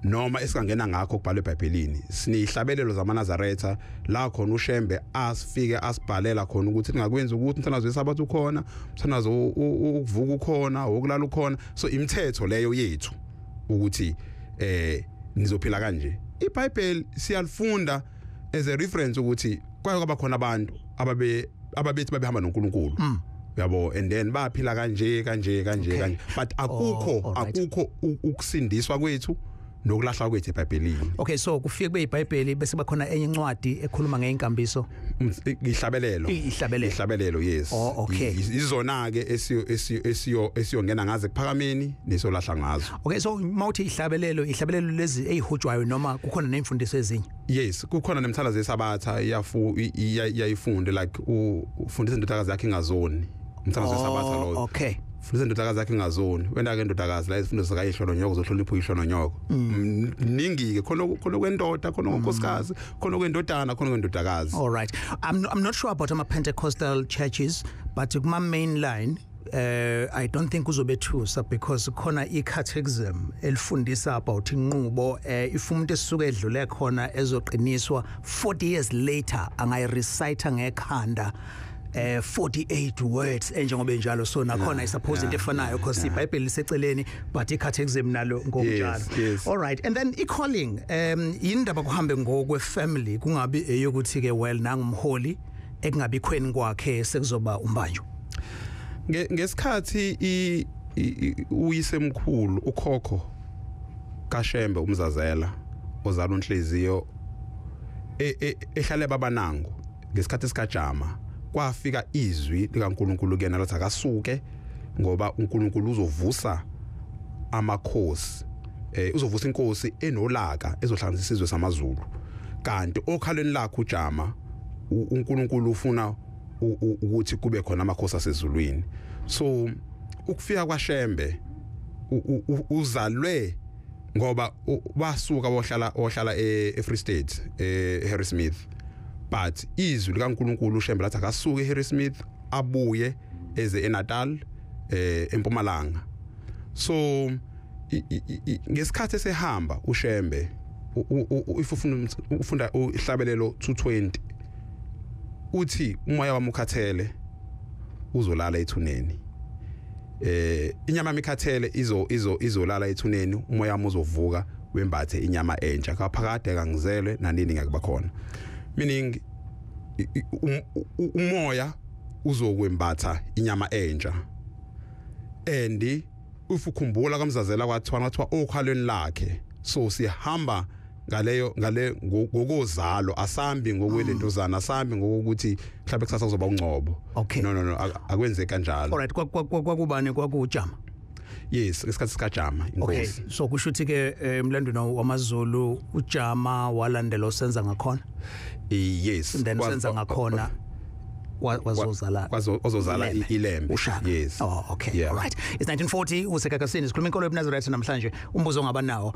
noma esingangena ngakho kubhalwe eBhayibhelini sinihlabelelo zamaNazaretha la khona ushembe asifike asibhalela khona ukuthi ningakwenza ukuthi mthanazo wesabathu ukhona mthanazo ukuvuka ukhona ukulala ukhona so imithetho leyo yethu ukuthi nizophila kanje. iBhayibheli siyalifunda as a reference ukuthi kwaye kwaba khona abantu ababethi babehamba noNkulunkulu yabo and then baphila kanje but akukho ukusindiswa kwethu nokulahla kwethu eBhayibhelini. Okay so kufike kweBhayibheli bese bakhona enye incwadi ekhuluma ngeinkambiso ihlabelelo yes. Oh okay izona ke esiyongena ngaze kuphakameni nesolahla ngazo. Okay so mawuthi ihlabelelo lezi ezihujwayo noma kukhona nemfundiso ezinye. Yes kukhona nemthalazo yesabatha iyayifunde like ufundisa indodakazi yakhe ingazoni umthalazo yesabatha lo. Okay fundisa indodakazi yakhe ingazoni wena ke indodakazi la izifundo zikayihlo nyoko uzohlonipha ihlo nyoko ningi ke khona kwendoda khona ngonkosikazi khona kwendodana khona kwendodakazi. All right I'm not sure about Pentecostal churches but kuma main line I don't think kuzobe thusa because khona iCatechism elifundisa about inqubo if umuntu esuke edlule khona ezoqiniswa 40 years later angayirecite ngekhanda 48 words njengoba enjalo so nakhona I suppose into efanayo because iBhayibheli liseceleni but iCatechism nalo ngokunjalo. All right and then calling indaba kuhambe ngokwe family kungabi eyokuthi ke well nangumholi ekungabi khweni kwakhe sekuzoba umbanjo ngesikhathi uyisemkhulu ukhokho kaShembe umzazela ozala uNhliziyo ehlale babanango ngesikhathi esikajama kwafika izwi likaNkulunkulu kena lathi akasuke ngoba uNkulunkulu uzovusa amakhosi uzovusa inkosi enolaka ezohlanganisa isizwe samaZulu kanti okhalweni lakhe ujama uNkulunkulu ufuna ukuthi kube khona amakhosi asezulwini so ukufika kwaShembe uzalwe ngoba basuka ohlala eFree State eHarrismith, but izwi likaNkulunkulu uShembe lathi akasuke eHarrismith abuye eze eNatal eMpumalanga. So ngesikhathi esehamba uShembe ufunda ihlabelelo 220 uthi umoya wami ukhathele uzolala ethuneni. Inyama mikhathele izolala ethuneni, umoya wami uzovuka wembathe inyama entsha. Kaphakade kangizelwe nanini ngakuba khona. Meaning umoya uzokwembatha inyama entsha. And ufukhumbula kamzazela kwathiwa okhalweni lakhe. So sihamba ngale ngokozalo asambi ngokwelentuzana asambi ngokuthi mhlawumbe kusasa kuzoba ungcobo. No akwenze kanjalo. Alright, kwakubani kwakujama? Yes, isikhathi sikajama inkosi. Okay, so kusho ukuthi ke emlandweni wamaZulu ujama walandela osenza ngakhona? Yes. Then senza ngakhona wazozala ilembe. Yes. Oh, okay. Yeah. All right. It's 1940 usekakasini sikhuluma inkolo yobuNazaretha namhlanje umbuzo ongaba nawo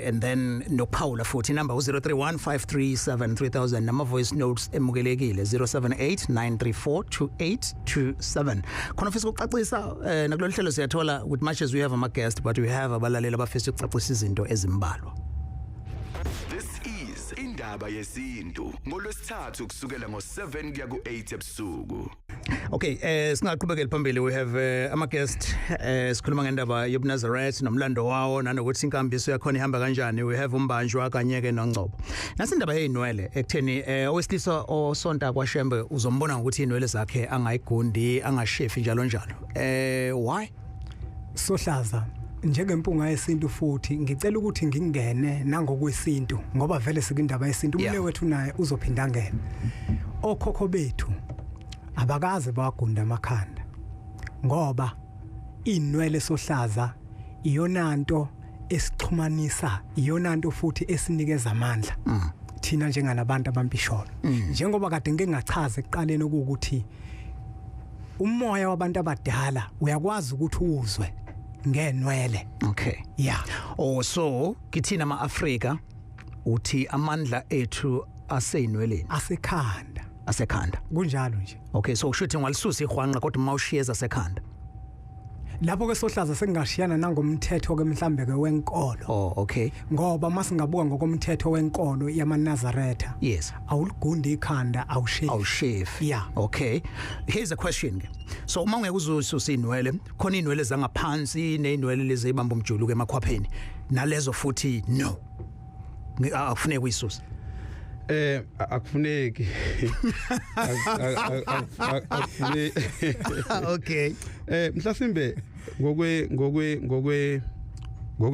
and then no Paula futhi number 0315373000 nama voice notes emukelekile 0789342827. Khona ufisa ukucacisa nakulolu hlelo siyathola with much as we have a guest but we have abalaleli abafisa ukucacisa izinto ezimbalwa. Indaba Yesintu ngolwesithathu kusukela ngo7 kuya ku8 ebusuku. Okay, singaqhubekela phambili we have ama guest sikhuluma ngendaba yobuNazaretha nomlando wawo nanokuthi inkambiso yakhona ihamba kanjani. We have umbanjwa kanye ke noNgcobo. Nasi indaba yeinwele ekutheni owesilisa osonta kwaShembe uzombona ukuthi inwele zakhe angayigundi angashefi njalo njalo. Why? Sohlaza njengempunga yesintu futhi ngicela ukuthi ngingene nangokwesintu ngoba vele sikindaba yesintu umle wethu naye uzophinda ngene. Okhokho bethu abakaze bagunda amakhanda ngoba inwele Sohlaza iyonanto esixhumanisa, iyonanto futhi esinikeza amandla thina njenganabantu abampisholo. Njengoba kade ngeke ngachaza ekuqaleni ukuthi umoya wabantu abadala uyakwazi ukuthi uzwe ngenwele. Okay. Yeah. Oh, so kithina ama-Afrika uthi amandla ethu aseyinweleni. Asekhanda. Kunjalo nje. Okay, so ushuthi ngalisusa ihwanqa kodwa mawushiyeza asekhanda. Lapho ke Sohlaza sengashiyana nangomthetho ke mhlambe ke wenkolo. Oh, okay. Ngoba masingabuka ngokomthetho wenkolo yamaNazaretha. Yes. Awuligundi ikhanda awushave. Yeah. Okay. Here's a question. So uma ngeke uzususa inwele, khona inwele zangaphansi neinwele lezi ibamba umjuluko emakhwapheni. Nalezo futhi no. Akufuneki uyisusa. Akufuneki. Okay. Mhlasimbe ngokwe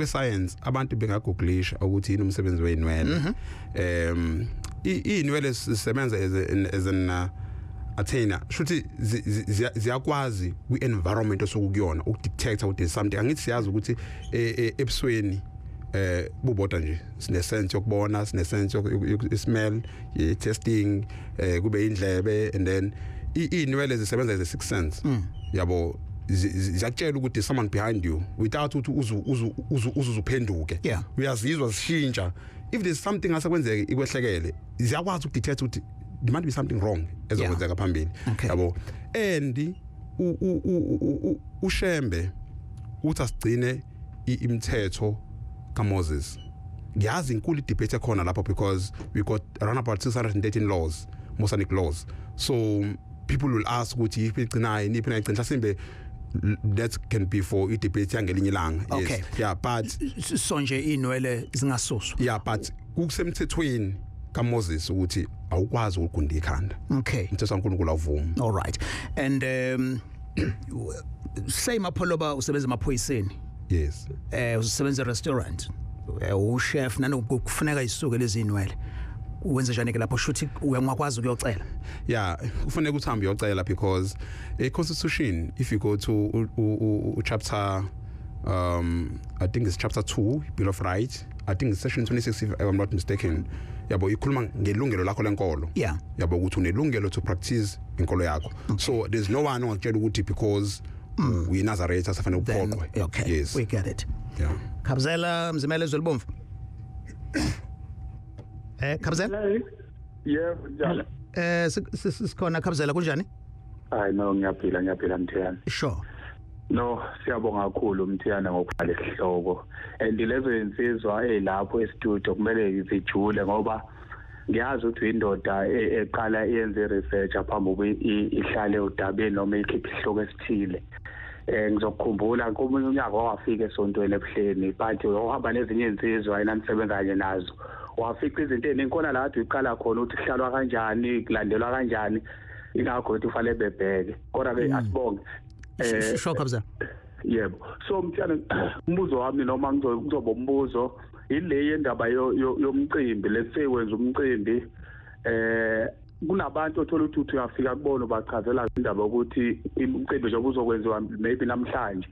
science abantu bengagooglisha ukuthi yini umsebenzi weinwele. Inwele zisebenza as an athena shuthi ziyakwazi kwi-environment osukuyona ukudetecta ukuthi something angithi siyazi ukuthi ebusweni bubodwa nje sine sense yokubona, sine sense smell, testing, kube indlebe, and then inwele zisebenza as a sixth sense. Yabo ziyakutshela ukuthi someone behind you without ukuthi uzuphenduke. Uyazizwa zishintsha. If there's something asekwenzeke ikwehlekele ziyakwazi ukudetect ukuthi there might be something wrong ezokwenzeka phambili. Yabo and uShembe uthi asigcine imithetho kaMoses. Ngiyazi inkulu debate khona lapho because we got around about 613 laws, Mosaic laws. So people will ask ukuthi if igcina iniphi na igcina Simbe that can be for debate yangelinye ilanga. Okay. Yeah, but so nje inwele zingasuswa. Yeah, but kusemthethweni kaMoses ukuthi awukwazi ukugunda ikhanda. Okay. Umthetho kaNkulunkulu awuvumi. All right. And say mapholoba usebenza emaphoyiseni. Yes. Usebenza restaurant. Uchef nanokufuneka isuke lezi inwele. Wenza njani ke lapho shuthi uyangakwazi ukuyocela? Yeah, kufanele ukuthi uhambe uyocela because a constitution, if you go to chapter I think it's chapter 2, Bill of Rights, I think it's section 26 if I'm not mistaken. Yabo ikhuluma ngelungelo lakho lenkolo. Yabo ukuthi unelungelo to practice inkolo yakho. So there's no one ongakutshela ukuthi because uyiNazaretha safanele uphoqwe. Okay, yes, we get it. Yeah. Khabzela Mzimele Zwelibomvu. Khabzela? Yebo, njalo. Sikhona Khabzela kunjani? Hayi no, ngiyaphila Mthiyane. Sure. No, siyabonga kakhulu Mthiyane ngokubhala isihloko. And lezo insizwa elapho e-studio kumele zijule ngoba ngiyazi ukuthi indoda eqala yenze research aphambi ihlale udabeni noma ikhiphe isihloko esithile. Ngizokukhumbula komunye unyaka wafika esontweni ebuhleni but uhamba nezinye insizwa enanisebenza kanye nazo. Wafika izinto ezinkona la kade uqala khona ukuthi kuhlalwa kanjani, kulandelwa kanjani. Ingakho ukuthi ufanele bebheke. Kodwa ke asibonge. Sure Khabzela. Yebo. So Mthiyane umbuzo wami noma kuzoba umbuzo ile yendaba yomcimbi lesekwenza umcimbi kunabantu othola ukuthi uyafika kubona bachazela indaba ukuthi umcimbi nje uzokwenziwa maybe namhlanje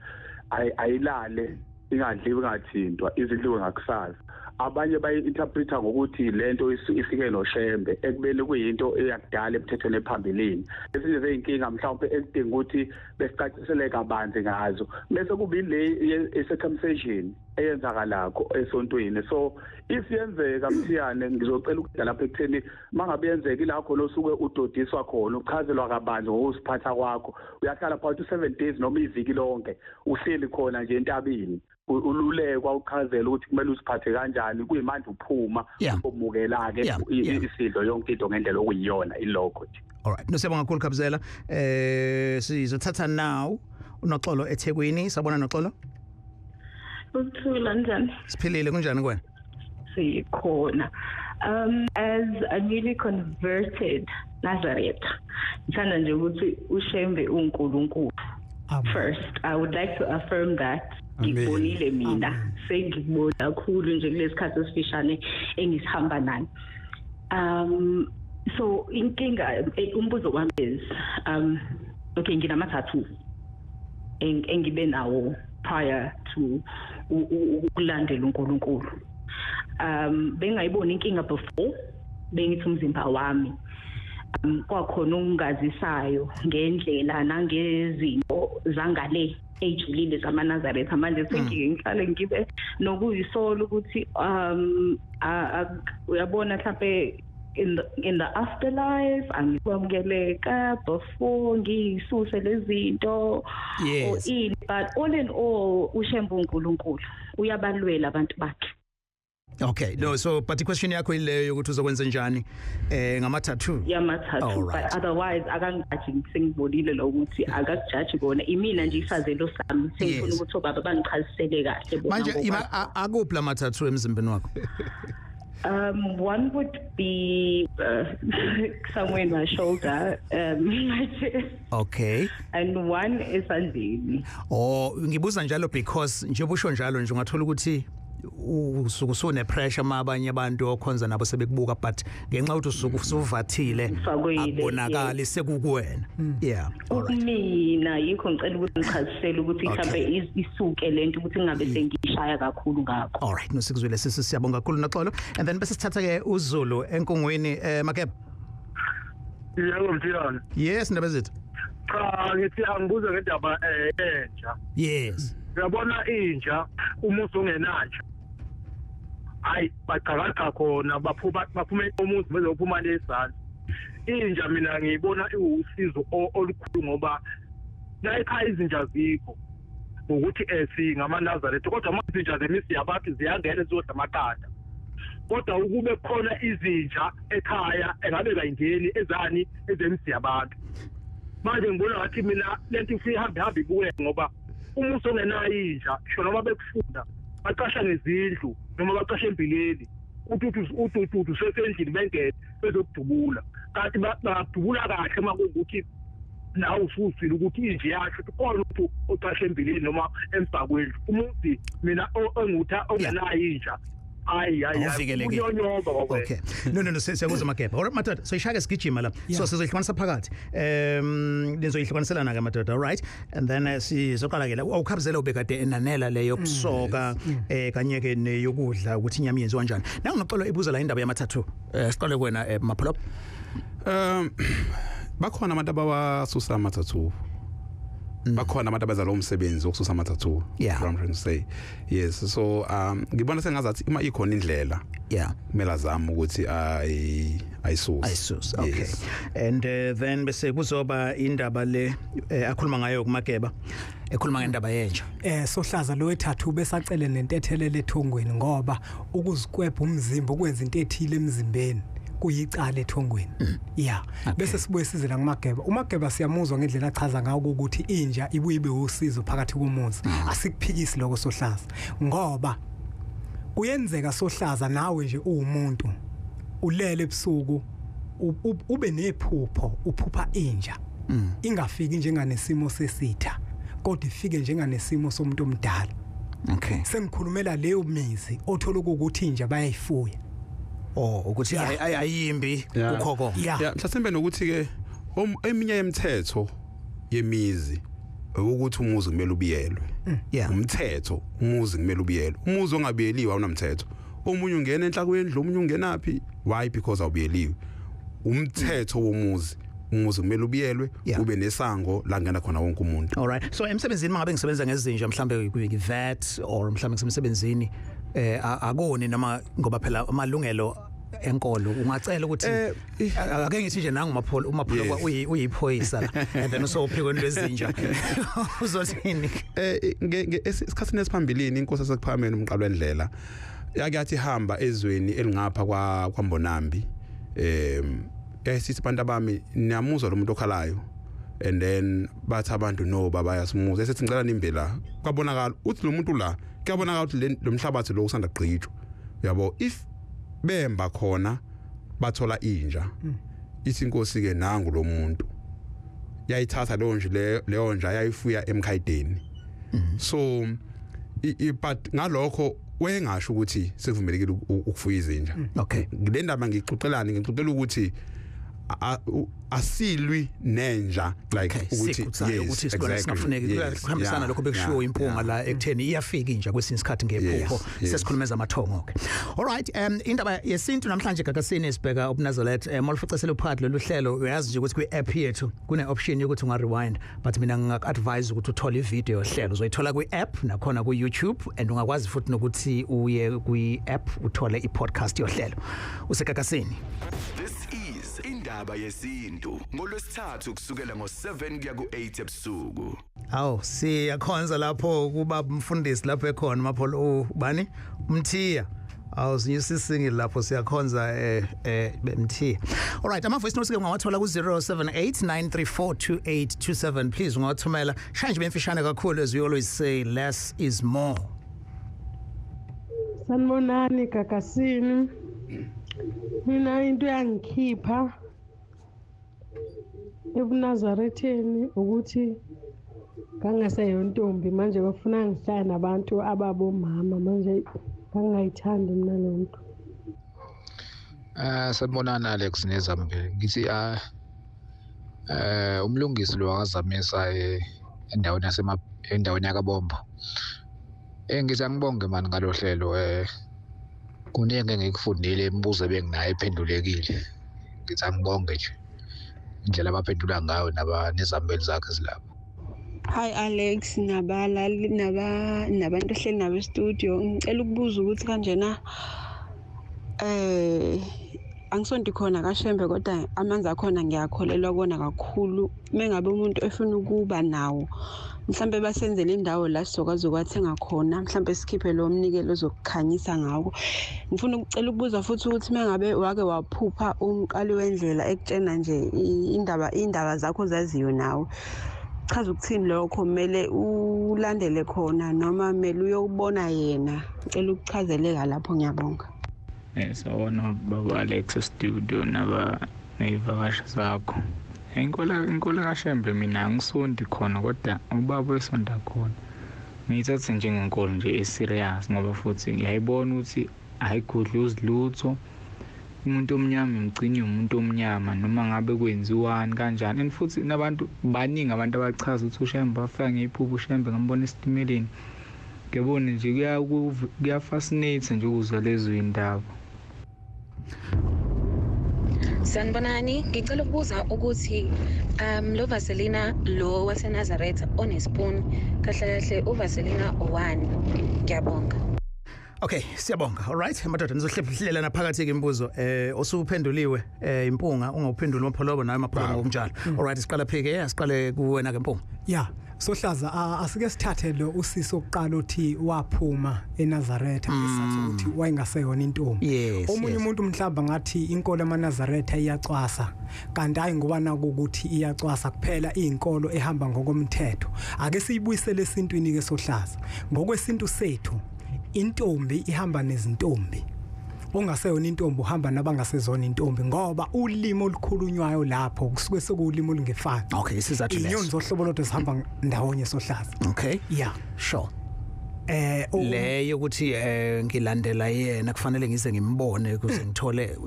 ayilale ingadliwe ingathintwa izidliwe ngakusasa. Abanye bayi-interpreta ngokuthi lento ifike noshembe ekubele kuyinto eyakudala emthethweni ephambilini. Esinye zeyinkinga mhlawumbe ekudinga ukuthi besicacisele kabanzi ngazo. Bese kuba ile circumcision eyenzakalako esontweni. So if yenzeka Mthiyane ngizocela ukuthi lapha ekutheni mangabe yenzeka ilakho losuke udodiswa khona uchazelwa kabanzi ngosiphatha kwakho. Uyahlala phakathi 7 days noma iviki lonke uhleli khona nje entabini. Ululekwa uchazela ukuthi kumele usiphathe kanjani kuyimanje uphuma obukela ke isidlo yonke into ngendlela okuyiyona ilokho nje. Alright, nosiyabonga kakhulu Khabzela. Sizothatha now uNoxolo eThekwini. Sabona Noxolo? Ukuthula njani? Siphilile kunjani kuwena? Sikhona. As a newly converted Nazaretha, ngithanda nje ukuthi ushembe uNkulunkulu. First, I would like to affirm that ngibonile mina sengibona kakhulu nje kulesikhathi esifishane engisihamba nani. So inkinga umbuzo wami is okay nginamathathu engibe nawo prior to ukulandela uNkulunkulu. Bengayibona inkinga before bengithi umzimba wami kwakhona ungazisayo ngendlela nangezinto zangale ejulile zamaNazaretha manje sengike ngihlale ngibe nokuyisolo ukuthi uyabona mhlawumbe in the afterlife angikwamukeleka before ngisuse lezinto yes. But all in all ushembe uNkulunkulu uyabalwela abantu bakhe. Okay, no, so but the question yakho ileyo ukuthi uzokwenza njani ngama-tattoo. Yamathathu, but otherwise akangicathi sengibonile lo ukuthi akakujaji kona imina nje isazelo sami sengifuna ukuthi obaba bangichazisele kahle bona. Manje akuphi la ma-tattoo emzimbeni wakho? One would be somewhere in my shoulder, my chest. Okay. And one is andini. Oh, ngibuza njalo because nje busho njalo nje ungathola ukuthi usuku sune pressure mabanye abantu okhonza nabo sebekubuka but ngenxa ukuthi usuku usuvathile abonakala sekukuwena. Yeah. Mina yikho ngicela ukuthi ngichazisele ukuthi mhlambe isuke lento ukuthi ngabe sengishaya kakhulu ngakho. All right, nosikuzwile siyabonga kakhulu Noxolo. And then bese sithatha ke uZulu enkongweni Makeba. Yebo Mthiyane. Yes, Ndaba Yesintu. Cha ngithi angibuza ngendaba entsha. Yes. Uyabona inja umuzi ongenanje hayi baqhaqha khona baphume umuzi beze uphuma lesandla. Inja mina ngiyibona iwusizo olukhulu ngoba la ekhaya izinja zikho ukuthi singamaNazaretha kodwa manje izinja zemisi yabantu ziyangena zodwa amaqanda. Kodwa ukube khona izinja ekhaya engabe kayingeni ezani ezemisi yabantu. Manje ngibona ngathi mina lento ifihamba ibuye ngoba umuso ongenayo inja sho noma bekufunda baqasha ngezindlu noma baqasha embileni uthi sesendlini bengene bezokudubula kanti badubula kahle makuwukuthi nawe usuzwile ukuthi inje yasho khona umuntu oqasha embileni noma emsakweni umuzi mina ongenayo inja Okay. No, siyakuzwa Makeba. Alright madoda, so ishaka sigijima la. So sizoyihlukanisa phakathi. Nizoyihlukanisela ke madoda, alright? And then sizoqala ke la uKhabzela ubekade enanela leyo busoka kanye ke neyokudla ukuthi inyama yenziwa kanjani. Nangoxolo ibuza la indaba yama-tattoo. Siqale kuwena Mapholo. Bakhona abantu abawasusa ama-tattoo. bakhona abantu abenza lo msebenzi wokususa ama-tattoo. Yeah. I'm trying to say. Yes, so ngibona sengazathi ima ikhona indlela. Yeah. Kumele azame ukuthi ayisuse. Ayisuse. Okay. And then bese kuzoba indaba le akhuluma ngayo kuMageba. Ekhuluma ngendaba yenja. Sohlaza lo wethathu besacele nentethelele ethongweni ngoba ukuzikwebha umzimba ukwenza into ethile emzimbeni kuyicala ethongweni. Yeah. Bese sibuye sizela kuMageba. uMageba siyamuzwa ngendlela achaza ngayo ukuthi inja ibuye ibe usizo phakathi komuzi. Asikuphikisi lokho Sohlaza ngoba kuyenzeka Sohlaza nawe nje uwumuntu ulele ebusuku ube nephupho uphupha inja ingafiki njenganesimo sesitha kodwa ifike njenganesimo somuntu omdala. Okay. Sengikhulumela leyo mizi othola ukuthi inja bayayifuya. Ukuthi ayimbi ukhoko. Yeah, mhlasimbe nokuthi ke eminye yemithetho yemizi ukuthi umuzi kumele ubiyelwe. Umthetho umuzi kumele ubiyelwe. Umuzi ongabiyeliwe awunamthetho. Omunye ungena enhlakweni lo omunye ungenaphi? Why? Because awubiyeliwe. Umthetho womuzi kumele ubiyelwe ube nesango la ngena khona wonke umuntu. All right. So emsebenzini mangabe ngisebenza ngezinja mhlambe kwi-vet or mhlambe ngisemsebenzini akoni noma ngoba phela amalungelo enkolo ungacela ukuthi ake ngithi nje nangu umaphola uyiphoyisa la and then usophikweni lwezinja uzothini esikhathini esiphambilini inkosi yasekuphameni umqalo wendlela yathi hamba ezweni elingapha kwaMbonambi sithi abantu abami niyamuzwa lo muntu okhalayo and then bathi abantu no baba yasimuza esethi ngicela nimbe la kwabonakala uthi lo muntu la kuyabonakala ukuthi lo mhlabathi lo usanda gqitshwa yabo if bemba khona bathola inja ithi inkosi ke nangu lo muntu yayithatha leyo nja yayifuya emkhayideni so but ngalokho wengasho ukuthi sekuvumelekile ukufuya izinja. Okay. Le ndaba ngixoxela ukuthi asilwi nenja like ukuthi singafuneki kuhambisana lokho bekushiwo impunga la ekutheni iyafika inja kwesinye isikhathi ngephupho sesikhulumeza amathongo. Okay. All right, indaba yesintu namhlanje gagasini sibheka kobuNazaretha molifucesela uphakathi lolu hlelo uyazi nje ukuthi kwi-app yethu kune option yokuthi unga rewind but mina ngingakadvise ukuthi uthole ivideo hlelo uzoyithola kwi-app nakhona ku-YouTube and ungakwazi futhi nokuthi uye kwi-app uthole i-podcast yohlelo usegagasini. Indaba yesintu ngolwesithathu kusukela ngo7 kuya ku8 ebusuku. Siyakhonza lapho kuba umfundisi lapho ekhona mapholo ubani Mthiya. Sinyusisingile lapho siyakhonza Mthiya. All right, ama voice notes ke ungawathola ku 0789342827 please ungawathumela. Shanje bemfishane kakhulu as we always say less is more. Sanibonani gagasini. Mina into yangikhipha ebuNazaretheni ukuthi ngangaseyontombi manje bafuna ngihlala nabantu ababomama manje ngangayithandi mina lento. Sanibonani Alex nezambe ngithi umlungisi lo akazamisa endaweni yakabomba. Ngithi angibonge mani ngalo hlelo kuningi engikufundile imibuzo ebenginayo ephendulekile. Ngithi angibonge nje indlela abaphendula ngayo nezambeli zakhe zilapho. Hi Alex nabalali nabantu ehleli nabo studio ngicela ukubuza ukuthi kanjena angisonto khona kaShembe kodwa amanzi akhona ngiyakholelwa kona kakhulu mengabe umuntu efuna ukuba nawo mhlambe basenzele indawo la sizokwazi ukwathenga khona mhlambe sikhiphe lo mnikelo ozokukhanyisa ngawo. Ngifuna ukucela ukubuza futhi ukuthi mengabe wake waphupha umqali wendlela ekutshena nje indaba zakho zaziyo nawe chaza ukuthini lokho kumele ulandele khona noma kumele uyobona yena ngicela ukuchazeleka lapho ngiyabonga. Sawona baba Alex studio nevakasha zakho. Inkolo kaShembe mina ngisondi khona kodwa ubaba wesonda khona. Ngiyithatha njengenkolo nje eserious ngoba futhi ngiyayibona ukuthi ayikudla uzilutho. Umuntu omnyama imgcini umuntu omnyama noma ngabe kwenziwani kanjani and futhi nabantu baningi abantu abachaza ukuthi uShembe afika ngephupho uShembe ngambona esitimeleni. Ngiyabona nje kuyafascinate nje ukuzwa lezo indaba. Sanibonani, ngicela ukubuza ukuthi lo Vaselina lo waseNazaretha onespoon kahle kahle uVaselina 1. Ngiyabonga. Okay, siyabonga. All right, madoda nizohlela naphakathi ke imibuzo osuphenduliwe impunga ungawuphendula uMapholobo naye Mapholobo ngokunjalo. All right, siqala pheke asiqale kuwena ke impunga. Yeah. Sohlaza asike sithathe lo usiso oqala uthi waphuma eNazaretha esathi ukuthi wayengaseyona intombi. Omunye umuntu mhlamba ngathi inkolo yamaNazaretha iyacwasa kanti hayi ngoba naku ukuthi iyacwasa kuphela izinkolo ehamba ngokomthetho. Ake siyibuyisele esintwini ke Sohlaza. Ngokwesintu sethu intombi ihamba nezintombi. Ongaseyona intombi uhamba nabangasezona intombi ngoba ulimo olukhulunywayo lapho kusuke sekulimo olungefani. Okay, isizathu leso. Inyoni zohlobo lodwa zihamba ndawonye Sohlaza. Okay. Yeah, sure. Leyo ukuthi ngilandela yena kufanele ngize ngimbone ukuze ngithole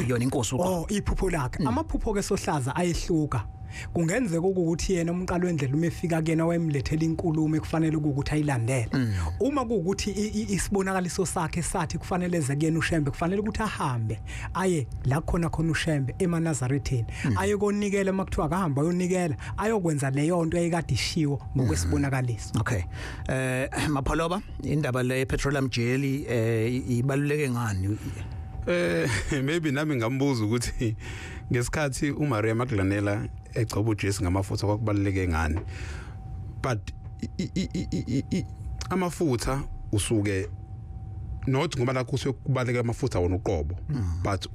yona inkosi ukho. Iphupho lakhe. Amaphupho ke Sohlaza ayehluka. Kungenzeka ukuthi yena umqalo wendlela uma efika kuyena wayemlethela inkulumo ekufanele ukuthi ayilandele. Uma kuukuthi isibonakaliso sakhe sathi kufanele eze kuyena uShembe kufanele ukuthi ahambe aye la khona uShembe eManazaretheni aye konikela makuthiwa akahamba ayonikela ayokwenza leyo nto ayekade ishiwo ngokwesibonakaliso. Okay. Mapholoba indaba le petroleum jelly ibaluleke ngani? Maybe nami ngambuza ukuthi ngesikhathi uMaria Magdalena egcoba uJesu ngamafutha kwakubaleke ngani, but amafutha usuke not ngoba la kusuke kubaleka amafutha wona uqobo, but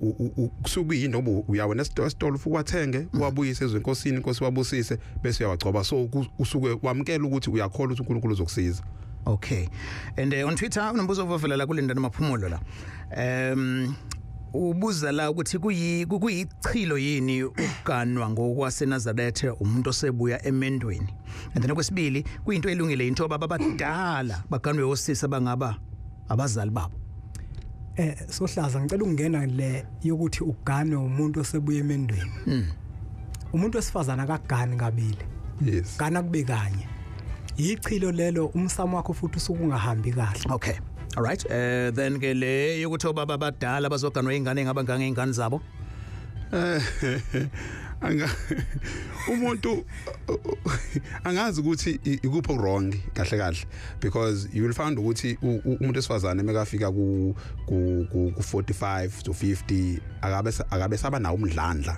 kusuke yindobo uyawena esitolo ufike wathenge uwabuyise ezinkosini inkosi wabusise bese uyawagcoba, so usuke wamkela ukuthi uyakholwa ukuthi uNkulunkulu uzokusiza. Okay. And on Twitter unombuzo ovela la kulinda namaphumulo la. Ubuza la ukuthi kuyichilo yini uganwa ngokwaseNazaretha umuntu osebuya emendweni. And then okwesibili kuyinto elungile into ababadala baganwe osisi abangaba abazali babo. Sohlaza ngicela ukungena le yokuthi uganwe umuntu osebuya emendweni. Umuntu wesifazana akagani kabili. Yes. Gana kube kanye. Ichilo lelo umsamo wakho futhi usukungahambi kahle. Okay. All right. Then ke le yokuthi obaba abadala bazoganwa ingane ngabanganga ingane zabo. Umuntu angazi ukuthi ikupho wrong kahle because you will find ukuthi umuntu esifazane mekafika ku 45 to 50 akabe saba nawo umdlandla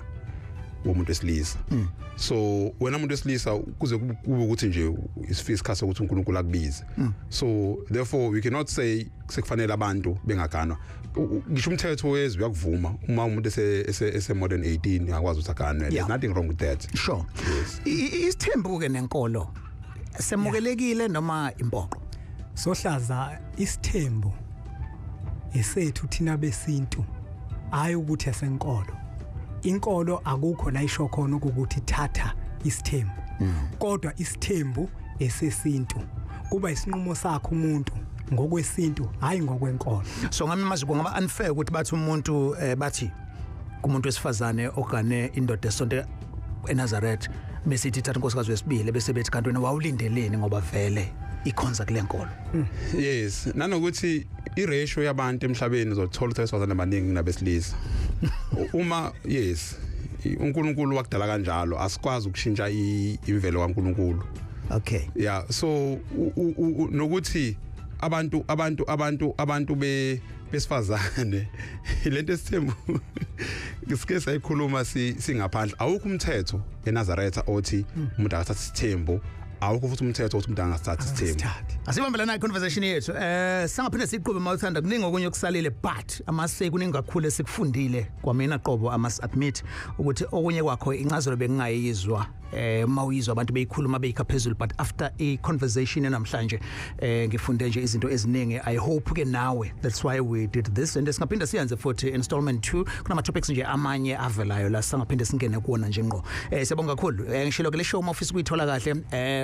womuntu wesilisa. So wena umuntu wesilisa kuze kube ukuthi nje isifisikhaso ukuthi uNkulunkulu akubize. So therefore we cannot say sekufanele abantu bengaganwa. Ngisho umthetho wezwe uyakuvuma uma umuntu ese more than 18 akwazi ukuthi aganwe. There's nothing wrong with that. Sure. Isithembu ke nenkolo semukelekile noma impoqo. Sohlaza isithembu esethu thina besintu hayi ukuthi esenkolo. Inkolo akukho la isho khona ukuthi thatha isithembu. Kodwa isithembu esesintu kuba isinqumo sakhe umuntu ngokwesintu hayi ngokwenkolo. So ngami manje kungaba unfair ukuthi bathi umuntu bathi kumuntu wesifazane ogane indoda esonto eNazaretha bese ithi thatha inkosikazi wesibili bese bethi kanti wena wawulindeleni ngoba vele ikhonza kule nkolo. Yes, nanokuthi iratio yabantu emhlabeni uzothola ukuthi abesifazane abaningi nabesilisa. Uma yes uNkulunkulu wakudala kanjalo asikwazi ukushintsha imvelo kaNkulunkulu. Okay. Yeah, so nokuthi abantu besifazane lento esithembu ngisike sayikhuluma singaphandle awukho umthetho eNazaretha othi umuntu akathatha isithembu awukho futhi umthetho othi umuntu angasithatha isithembu. Asibambelana iconversation yethu sangaphinde siqhube mawuthanda kuningi okunye okusalile but amase kuningi kakhulu esikufundile kwamina qobo amas admit ukuthi okunye kwakho incazelo bengingayizwa mawuyizwa abantu beyikhuluma beyikha phezulu but after a conversation namhlanje ngifunde nje izinto eziningi. I hope ke nawe that's why we did this and singaphinda siyenze futhi installment 2 kunama topics nje amanye avelayo la sangaphinde singene kuona nje ngqo. Siyabonga kakhulu ngishilo ke le show office kuyithola kahle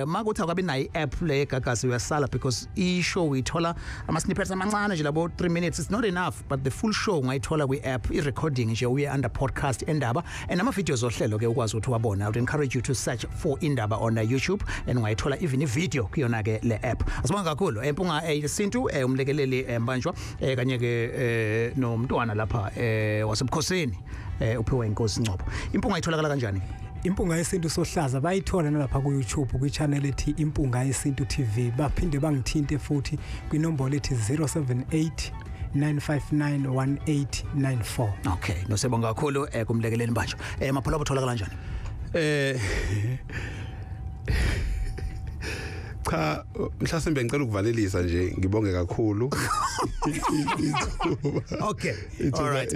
makuthi akabi nayo i-app le gagasi uyasala because i-show uyithola ama-snippets amancane nje labo 3 minutes. It's not enough, but the full show ungayithola kwi-app, i-recording nje uye under podcast Indaba, and ama-videos ohlelo ke ukwazi ukuthi wabona. I would encourage you to search for Indaba on YouTube, and ungayithola even i-video kuyona ke le app. Asibonga kakhulu Impunga Yesintu umlekeleli mbanjwa kanye ke nomntwana lapha wasebukhosini uphiwe inkosi Ncopho. Impunga itholakala kanjani? Impunga Yesintu Sohlaza bayithola nalapha ku YouTube kwi channel ethi Impunga Yesintu TV. Baphinde bangithinte futhi kwinombolo ethi 078 9591894. Okay, nosebonga kakhulu kumlekeleli mbanjwa. Mapholo atholakala kanjani? Cha, mhlasimbe ngicela ukuvalelisa nje ngibonge kakhulu. Okay. All right.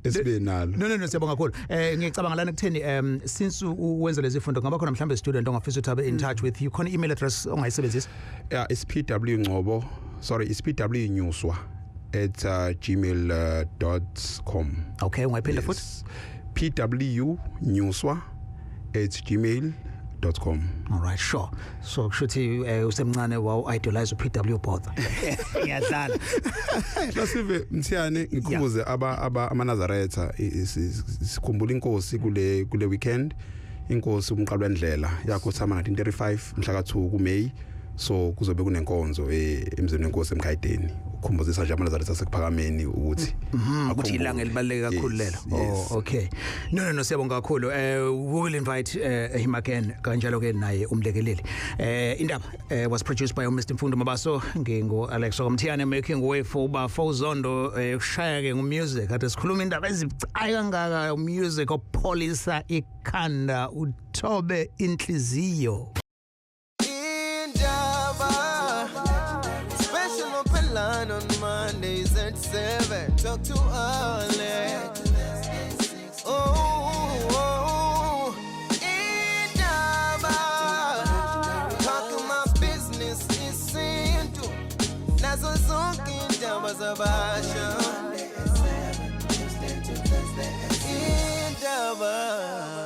Esibenalo. No siyabonga kakhulu. Ngicabanga lana kutheni since uwenza lezi fundo ngaba khona mhlambe student ongafisa ukuthi abe in touch with you. Khona email address ongayisebenzisa? Yeah, it's pwngcobo@gmail.com. Okay, ungayiphinda futhi? pwnyuswa@gmail.com. All right, sure. So shuthi usemncane wow idolize PW Botha. Ngiyadlala. Lasive Mthiyane ngikhubuze ama Nazaretha sikhumbula inkosi kule weekend. Inkosi umqalo wendlela yakho thama 1935 mhla ka2 kuMay. So kuzobe kunenkonzo emzini wenkosi emkhayideni. Ukukhumbuzisa nje amaNazaretha sekuphakameni ukuthi ukuthi ilanga elibaleke kakhulu lelo. Oh, okay. No siyabonga kakhulu. We will invite him again kanjalo ke naye umlekeleli. Indaba was produced by Mr. Mfundo Mabaso ngingo Alex Mthiyane, making way for Zondo kushaya ke ngumusic ade sikhuluma indaba ezibucayi kangaka, music opholisa ikhanda uthobe inhliziyo. On Mondays at 7, talk to Alex. Indaba, talking my business Yesintu, nazo zonke indaba zabasha. Indaba.